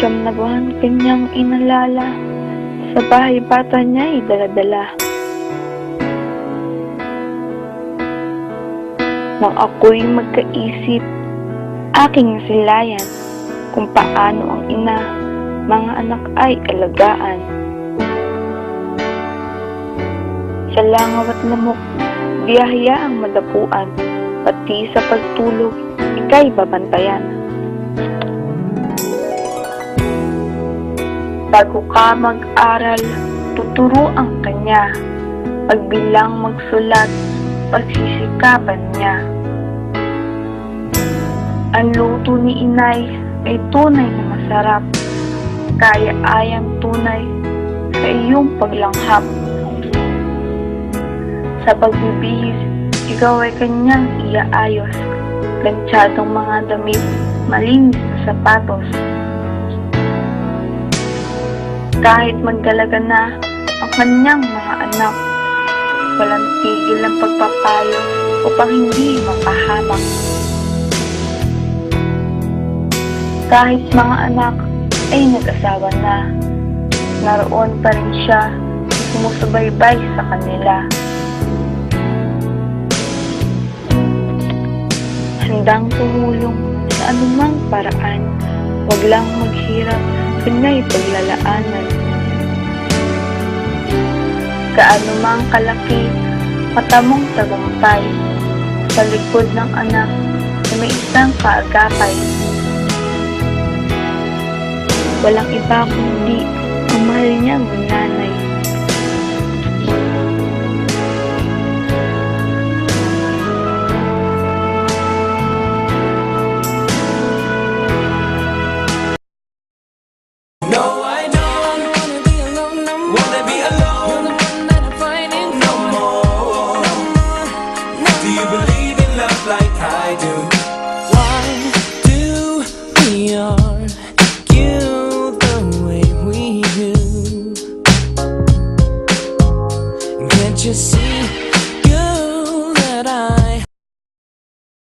Siyam na buwan kanyang inalala, sa bahay bata niya'y daladala. Nang ako'y magkaisip, aking nasilayan, kung paano ang ina, mga anak ay alagaan. Sa langaw at lamok, biyahya ang madapuan, pati sa pagtulog, ika'y babantayan. Bago ka mag-aral, tuturo ang kanya, pagbilang magsulat, pagsisikapan niya. Ang luto ni inay ay tunay na masarap, kaya ayang tunay sa iyong paglanghap. Sa pagbibihis, ikaw ay kanyang iaayos, gantsyadong mga damit, malinis na sapatos. Kahit magdalaga na ang kanyang mga anak, walang tigil ang pagpapayo upang hindi mapahamak. Kahit mga anak ay nag-asawa na, naroon pa rin siya, sumusubaybay sa kanila. Handang tumulong sa anumang paraan, wag lang maghirap, kanya'y paglalaanan. Kaano mang kalaki, matamong tagumpay, sa likod ng anak na may isang kaagapay. Walang iba kundi ang mahal niyang nanay. You see